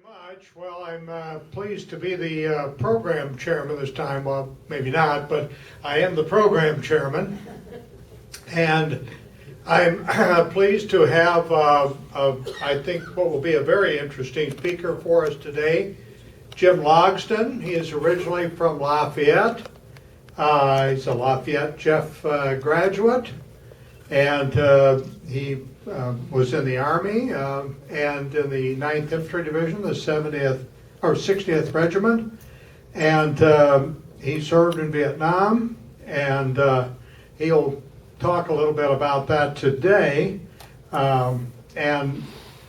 much. Well, I'm pleased to be the program chairman this time. Well, maybe not, but I am the program chairman. And I'm pleased to have, I think, what will be a very interesting speaker for us today, Jim Logsdon. He is originally from Lafayette. He's a Lafayette Jeff graduate, and he was in the Army and in the 9th Infantry Division, the 70th or 60th Regiment, and he served in Vietnam, and he'll talk a little bit about that today. And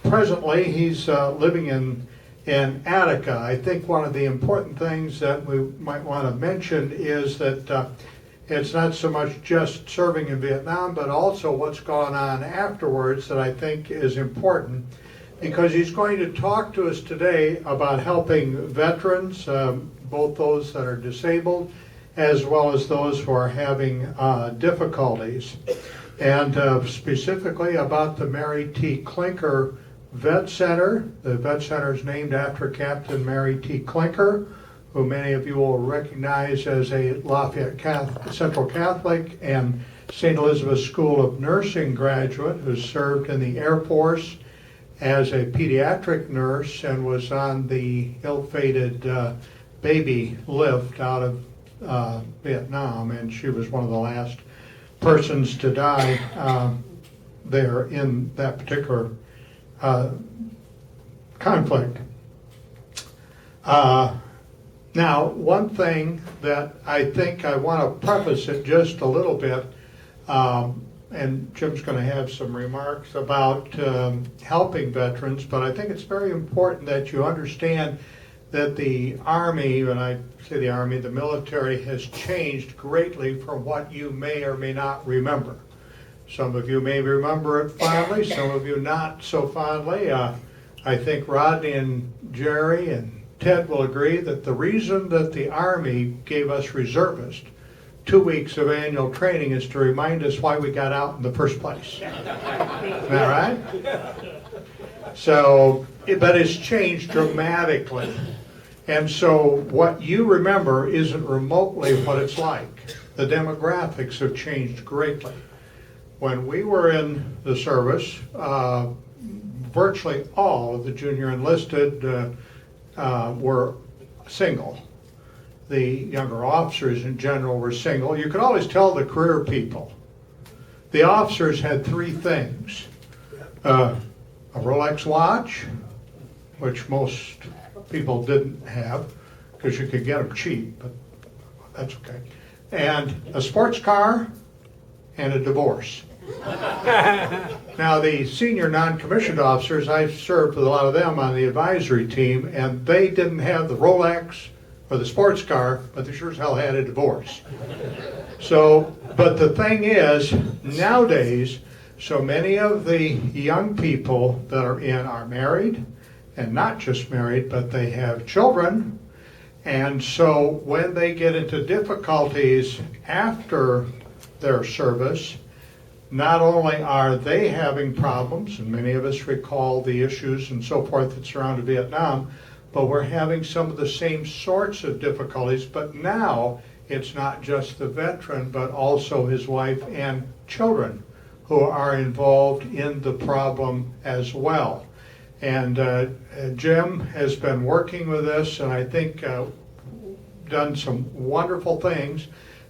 presently, he's living in Attica. I think one of the important things that we might want to mention is that it's not so much just serving in Vietnam, but also what's gone on afterwards that I think is important, because he's going to talk to us today about helping veterans, both those that are disabled as well as those who are having difficulties, and specifically about the Mary T. Clinker Vet Center. The Vet Center is named after Captain Mary T. Clinker, who many of you will recognize as a Lafayette Central Catholic and St. Elizabeth's School of Nursing graduate who served in the Air Force as a pediatric nurse and was on the ill-fated baby lift out of Vietnam, and she was one of the last persons to die there in that particular conflict. Now, one thing that I think I want to preface it just a little bit, and Jim's going to have some remarks about helping veterans, but I think it's very important that you understand that the Army, when I say the Army, the military has changed greatly from what you may or may not remember. Some of you may remember it fondly, some of you not so fondly. I think Rodney and Jerry and Ted will agree that the reason that the Army gave us reservists 2 weeks of annual training is to remind us why we got out in the first place. Isn't that right? So, but it's changed dramatically. And so what you remember isn't remotely what it's like. The demographics have changed greatly. When we were in the service, virtually all of the junior enlisted were single. The younger officers in general were single. You could always tell the career people. The officers had three things. A Rolex watch, which most people didn't have because you could get them cheap, but that's okay. And a sports car and a divorce. Now, the senior non-commissioned officers, I served with a lot of them on the advisory team, and they didn't have the Rolex or the sports car, but they sure as hell had a divorce. So, but the thing is, nowadays, so many of the young people that are in are married, and not just married, but they have children. And so when they get into difficulties after their service, not only are they having problems, and many of us recall the issues and so forth that surrounded Vietnam, but we're having some of the same sorts of difficulties, but now it's not just the veteran, but also his wife and children who are involved in the problem as well. And Jim has been working with this, and I think done some wonderful things,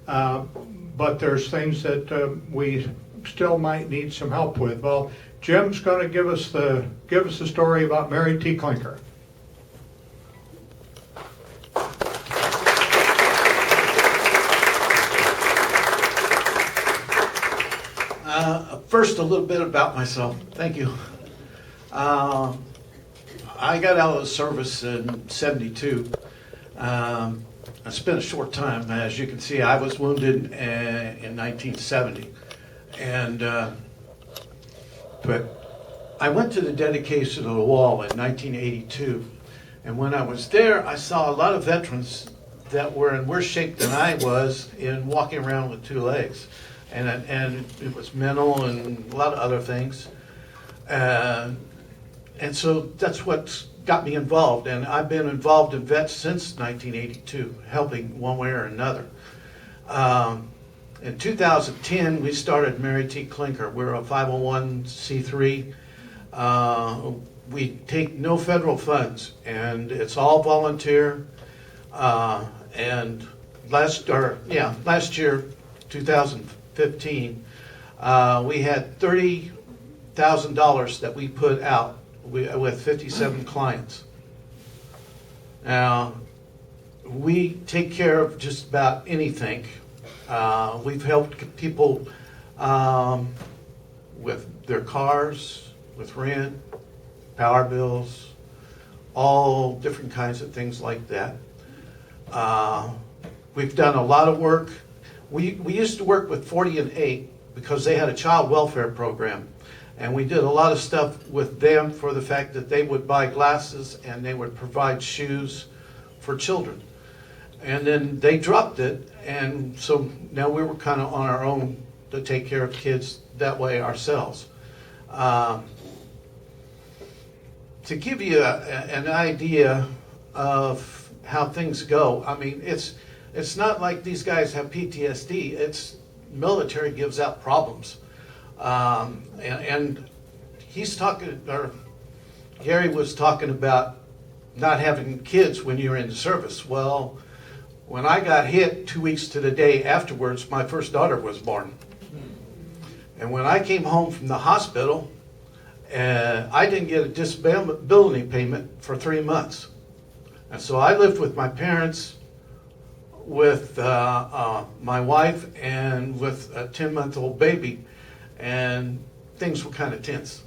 but there's things that we still might need some help with. Well, Jim's going to give us the story about Mary T. Clinker. First, a little bit about myself. Thank you. I got out of the service in '72. I spent a short time. As you can see, I was wounded in 1970. And but I went to the dedication of the wall in 1982, and when I was there, I saw a lot of veterans that were in worse shape than I was in walking around with two legs, and it was mental and a lot of other things, and so that's what got me involved, and I've been involved in vets since 1982, helping one way or another. In 2010, we started Mary T. Clinker. We're a 501c3. We take no federal funds, and it's all volunteer. And last year, 2015, we had $30,000 that we put out with 57 clients. Now, we take care of just about anything. We've helped people with their cars, with rent, power bills, all different kinds of things like that. We've done a lot of work. We used to work with 40 and 8 because they had a child welfare program. And we did a lot of stuff with them for the fact that they would buy glasses and they would provide shoes for children. And then they dropped it, and so now we were kind of on our own to take care of kids that way ourselves. To give you an idea of how things go, I mean, it's not like these guys have PTSD. It's military gives out problems. And he's talking, or Gary was talking about not having kids when you're in the service. Well, when I got hit 2 weeks to the day afterwards, my first daughter was born. And when I came home from the hospital, I didn't get a disability payment for 3 months. And so I lived with my parents, with my wife, and with a 10-month-old baby. And things were kind of tense.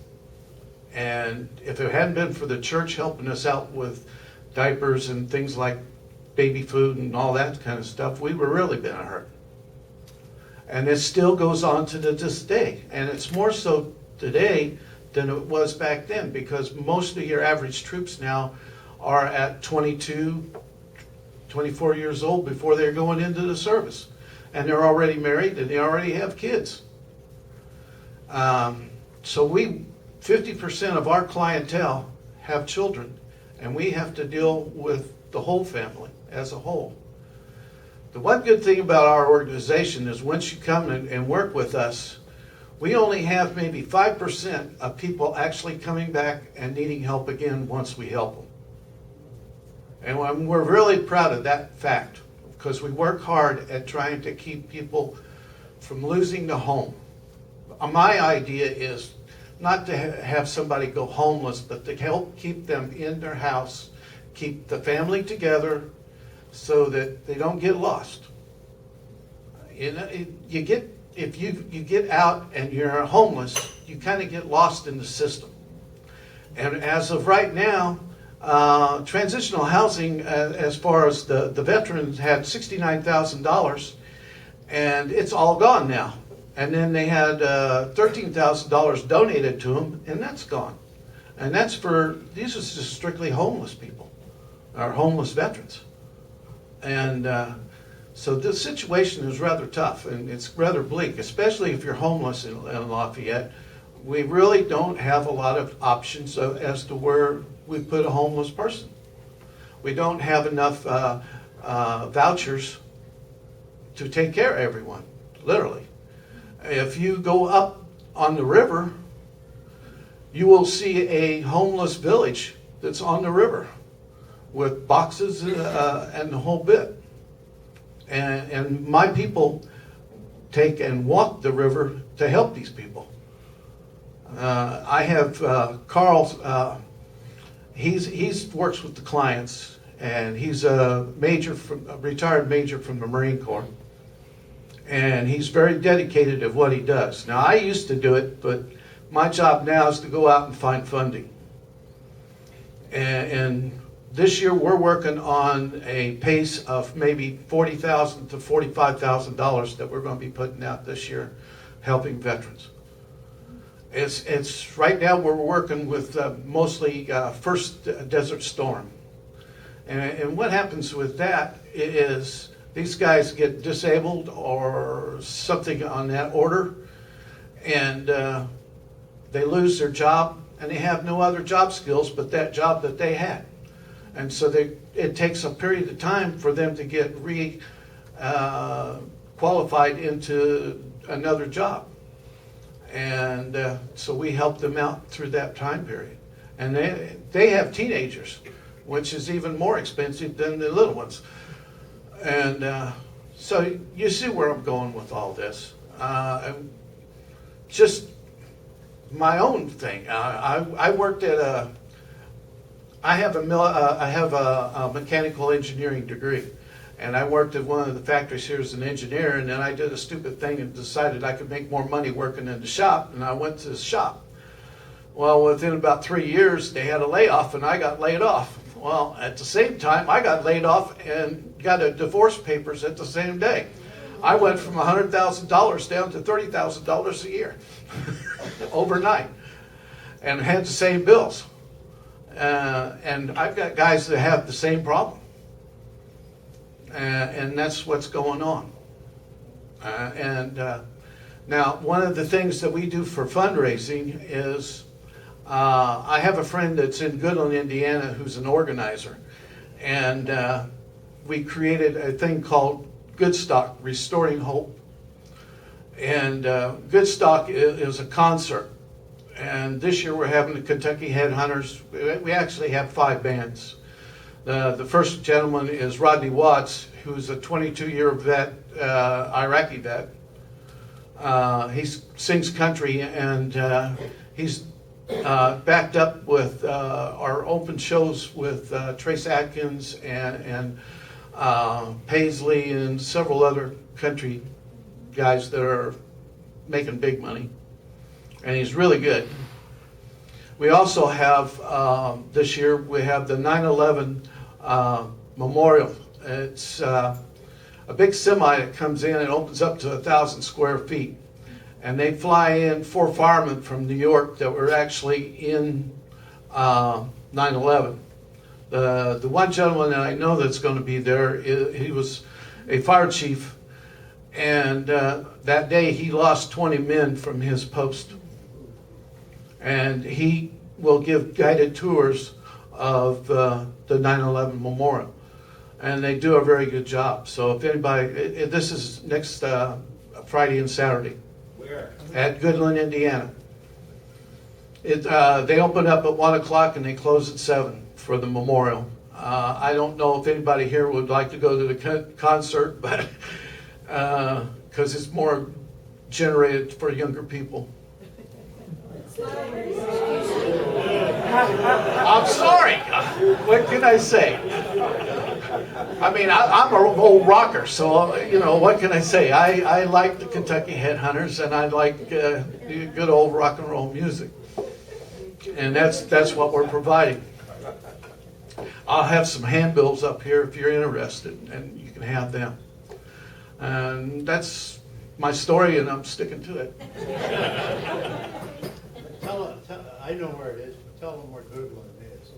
And if it hadn't been for the church helping us out with diapers and things like baby food and all that kind of stuff, we were really been a hurt. And it still goes on to this day. And it's more so today than it was back then, because most of your average troops now are at 22, 24 years old before they're going into the service. And they're already married and they already have kids. So 50% of our clientele have children, and we have to deal with the whole family as a whole. The one good thing about our organization is once you come and work with us, we only have maybe 5% of people actually coming back and needing help again once we help them. And we're really proud of that fact, because we work hard at trying to keep people from losing the home. My idea is not to have somebody go homeless, but to help keep them in their house, keep the family together so that they don't get lost. You know, if you get out and you're homeless, you kind of get lost in the system. And as of right now, transitional housing, as far as the veterans, had $69,000, and it's all gone now. And then they had $13,000 donated to them, and that's gone. And that's these are just strictly homeless people, or homeless veterans. And so this situation is rather tough, and it's rather bleak, especially if you're homeless in Lafayette. We really don't have a lot of options as to where we put a homeless person. We don't have enough vouchers to take care of everyone, literally. If you go up on the river, you will see a homeless village that's on the river with boxes and the whole bit. And my people take and walk the river to help these people. I have Carl, he's works with the clients, and he's a retired major from the Marine Corps. And he's very dedicated of what he does. Now, I used to do it, but my job now is to go out and find funding. And this year we're working on a pace of maybe $40,000 to $45,000 that we're going to be putting out this year, helping veterans. It's right now we're working with mostly First Desert Storm. And what happens with that is these guys get disabled or something on that order, and they lose their job, and they have no other job skills but that job that they had. And so it takes a period of time for them to get qualified into another job. And so we help them out through that time period. And they have teenagers, which is even more expensive than the little ones. And so you see where I'm going with all this. Just my own thing. I worked at I have a mechanical engineering degree, and I worked at one of the factories here as an engineer, and then I did a stupid thing and decided I could make more money working in the shop, and I went to the shop. Well, within about 3 years, they had a layoff, and I got laid off. Well, at the same time, I got laid off and got a divorce papers at the same day. I went from $100,000 down to $30,000 a year overnight, and had the same bills. And I've got guys that have the same problem, and that's what's going on. Now, one of the things that we do for fundraising is I have a friend that's in Goodland, Indiana, who's an organizer, and we created a thing called Good Stock, Restoring Hope. And Good Stock is a concert. And this year we're having the Kentucky Headhunters. We actually have 5 bands. The first gentleman is Rodney Watts, who's a 22-year vet, Iraqi vet. He sings country, and he's backed up with our open shows with Trace Atkins and Paisley and several other country guys that are making big money. And he's really good. We also have, this year, we have the 9/11 Memorial. It's a big semi that comes in and opens up to 1,000 square feet. And they fly in 4 firemen from New York that were actually in 9/11. The one gentleman that I know that's going to be there, he was a fire chief, and that day he lost 20 men from his post. And he will give guided tours of the 9/11 Memorial. And they do a very good job. So if anybody, this is next Friday and Saturday. Where? At Goodland, Indiana. They open up at 1 o'clock and they close at 7 for the memorial. I don't know if anybody here would like to go to the concert, but because it's more generated for younger people. I'm sorry. What can I say? I mean, I'm an old rocker, so, you know, what can I say? I like the Kentucky Headhunters, and I like good old rock and roll music. And that's what we're providing. I'll have some handbills up here if you're interested, and you can have them. And that's my story, and I'm sticking to it. I know where it is, but tell them where Goodland is.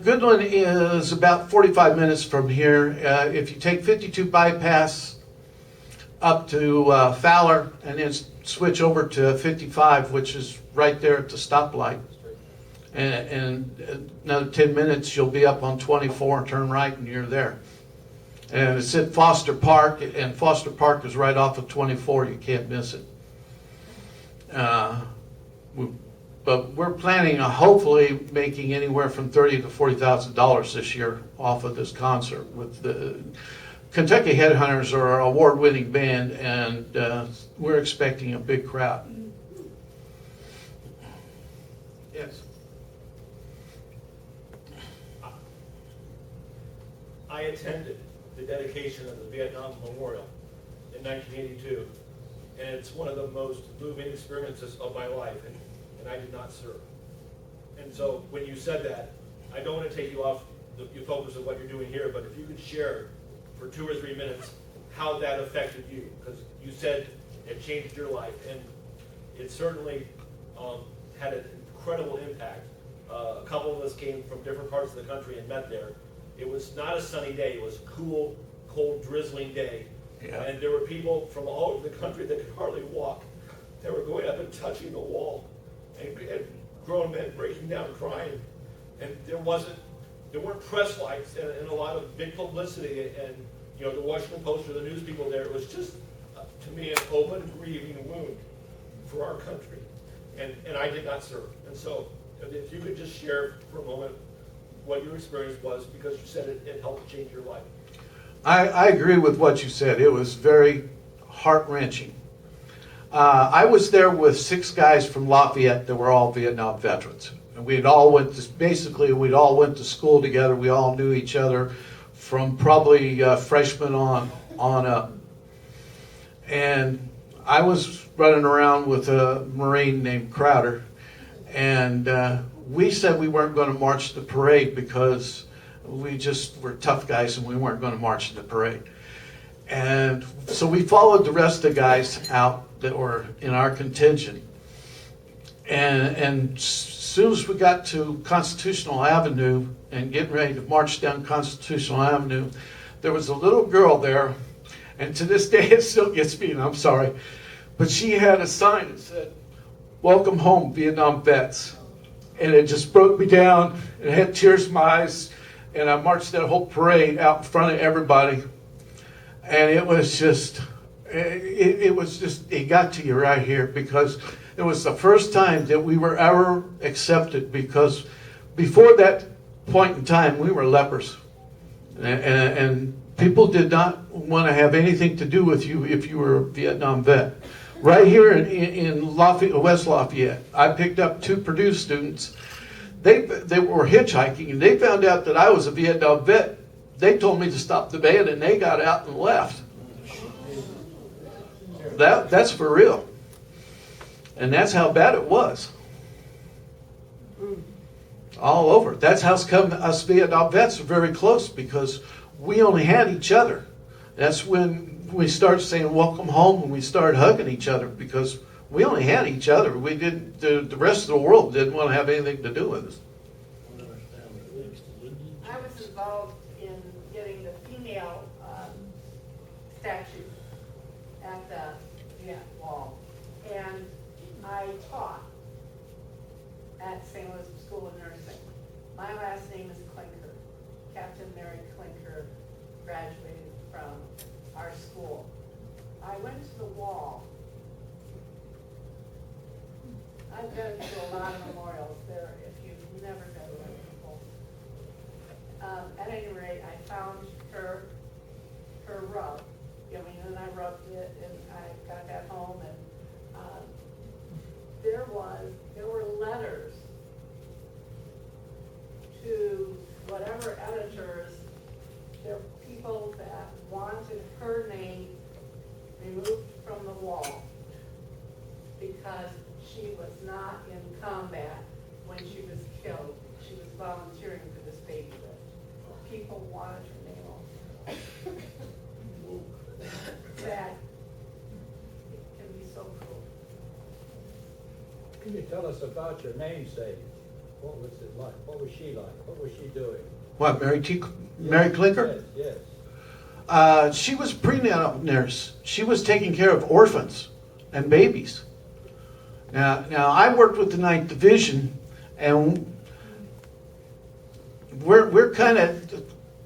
Goodland is about 45 minutes from here. If you take 52 bypass up to Fowler and then switch over to 55, which is right there at the stoplight, and another 10 minutes you'll be up on 24 and turn right and you're there. And it's at Foster Park, and Foster Park is right off of 24. You can't miss it. But we're planning on hopefully making anywhere from $30,000 to $40,000 this year off of this concert. With the Kentucky Headhunters are an award-winning band, and we're expecting a big crowd. Yes. I attended the dedication of the Vietnam Memorial in 1982, and it's one of the most moving experiences of my life, and I did not serve. And so when you said that, I don't want to take you off your focus of what you're doing here, but if you could share for 2 or 3 minutes how that affected you, because you said it changed your life, and it certainly had an incredible impact. A couple of us came from different parts of the country and met there. It was not a sunny day. It was a cool, cold, drizzling day. Yeah. And there were people from all over the country that could hardly walk. They were going up and touching the wall and grown men breaking down crying, and there weren't press lights and a lot of big publicity, and the Washington Post or the news people there. It was just, to me, an open, grieving wound for our country, and I did not serve. And so, if you could just share for a moment what your experience was, because you said it helped change your life. I agree with what you said. It was very heart-wrenching. I was there with 6 guys from Lafayette that were all Vietnam veterans. And we'd all went to school together. We all knew each other from probably freshmen on up. And I was running around with a Marine named Crowder, and we said we weren't going to march the parade because we just were tough guys and we weren't going to march in the parade. And so we followed the rest of the guys out that were in our contingent. And as soon as we got to Constitutional Avenue and getting ready to march down Constitutional Avenue, there was a little girl there, and to this day it still gets me, and I'm sorry, but she had a sign that said, "Welcome home, Vietnam vets." And it just broke me down. It had tears in my eyes, and I marched that whole parade out in front of everybody. And it was just, it got to you right here, because it was the first time that we were ever accepted, because before that point in time, we were lepers. And people did not want to have anything to do with you if you were a Vietnam vet. Right here in Lafayette, West Lafayette, I picked up 2 Purdue students. They were hitchhiking, and they found out that I was a Vietnam vet. They told me to stop the band, and they got out and left. That's for real. And that's how bad it was. All over. That's how come us Vietnam vets are very close, because we only had each other. That's when we started saying welcome home, and we started hugging each other, because we only had each other. We didn't. The rest of the world didn't want to have anything to do with us. I was involved in getting the female statue at the wall, and I taught at St. Elizabeth School of Nursing. My last name is Klinker. Captain Mary Klinker graduated from our school. I went to the wall. I've been to a lot of memorials there, if you've never been there before. At any rate, I found her rug. And I rubbed it, and I got that home, and there were letters to whatever editors. There were people that wanted her name removed from the wall because she was not in combat when she was killed. She was volunteering for this baby lift. People wanted her name off. Sad. It can be so cruel. Can you tell us about your namesake? What was it like? What was she like? What was she doing? What, Mary Klinker? Yes, yes. She was a prenatal nurse. She was taking care of orphans and babies. Now I worked with the 9th Division, and we're kind of,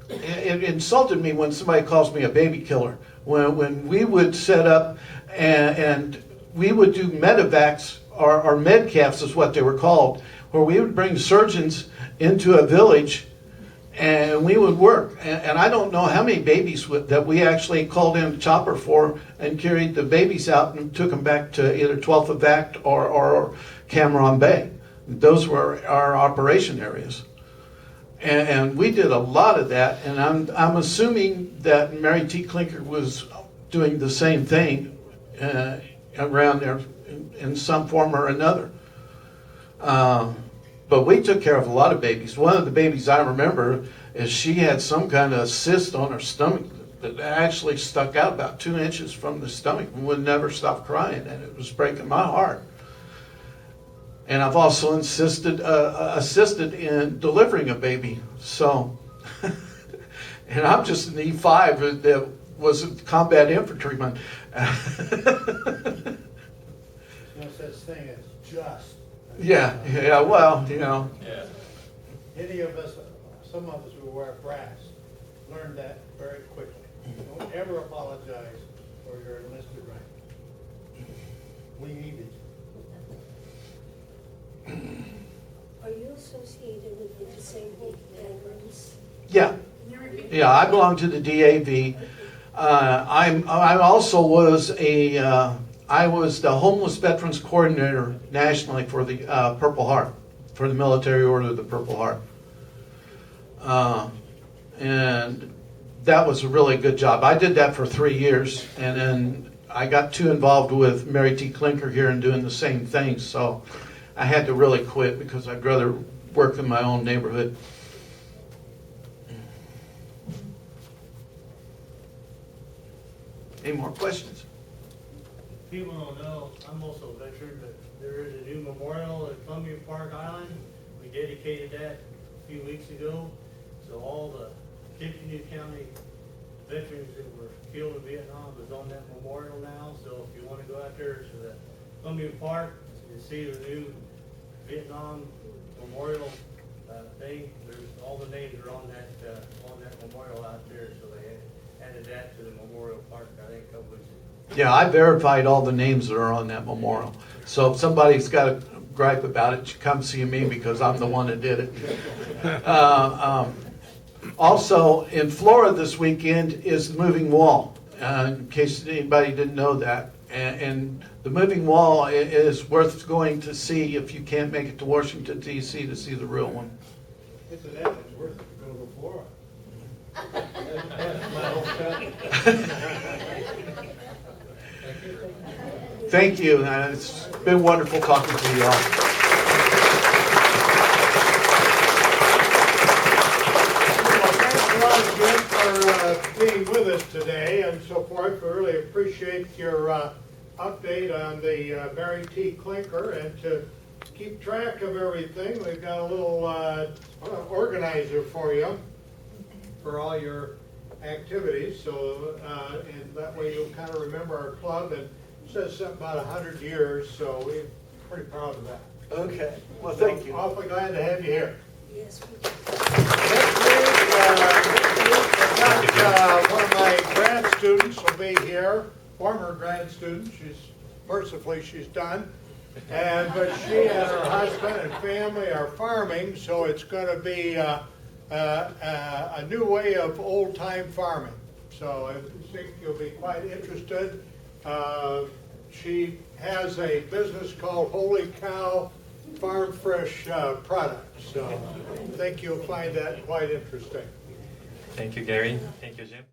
it insulted me when somebody calls me a baby killer. When we would set up and we would do medevacs, or medcaps is what they were called, where we would bring surgeons into a village and we would work. And I don't know how many babies that we actually called in a chopper for and carried the babies out and took them back to either 12th Evac or Cameron Bay. Those were our operation areas. And we did a lot of that, and I'm assuming that Mary T. Klinker was doing the same thing around there in some form or another. But we took care of a lot of babies. One of the babies I remember is she had some kind of cyst on her stomach that actually stuck out about 2 inches from the stomach and would never stop crying, and it was breaking my heart. And I've also assisted in delivering a baby. So, and I'm just an E5 that was a combat infantryman. No such thing as just Yeah, well, you know, Yeah. Any of us, some of us who wear brass, learned that very quickly. Don't ever apologize for your enlisted rank. We need it. Are you associated with the disabled veterans? yeah. Yeah, I belong to the DAV. I also was I was the homeless veterans coordinator nationally for the Purple Heart, for the Military Order of the Purple Heart. And that was a really good job. I did that for 3 years, and then I got too involved with Mary T. Clinker here and doing the same thing, so I had to really quit because I'd rather work in my own neighborhood. Any more questions? People don't know, I'm also a veteran, but there is a new memorial at Columbia Park Island. We dedicated that a few weeks ago. So all the Tippecanoe County veterans that were killed in Vietnam is on that memorial now. So if you want to go out there to the Columbia Park and see the new Vietnam memorial thing, there's all the names are on that memorial out there. So they added that to the memorial park, I think, a couple weeks ago. Yeah, I verified all the names that are on that memorial. So if somebody's got a gripe about it, you come see me because I'm the one that did it. Also, in Florida this weekend is the moving wall, in case anybody didn't know that. And the moving wall is worth going to see if you can't make it to Washington, D.C. to see the real one. It's an effort, it's worth it to go to Florida. That's my hometown. Thank you, and it's been wonderful talking to you all. For being with us today and so forth. We really appreciate your update on the Mary T. Clinker, and to keep track of everything, we've got a little organizer for you for all your activities. So, and that way you'll kind of remember our club, and it says something about 100 years, so we're pretty proud of that. Okay, well, thank you. Awfully glad to have you here. Yes, we do. One of my grad students will be here, former grad student. Mercifully she's done, but she and her husband and family are farming, so it's going to be a new way of old-time farming. So I think you'll be quite interested. She has a business called Holy Cow Farm Fresh Products. So I think you'll find that quite interesting. Thank you, Gary. Thank you, Jim.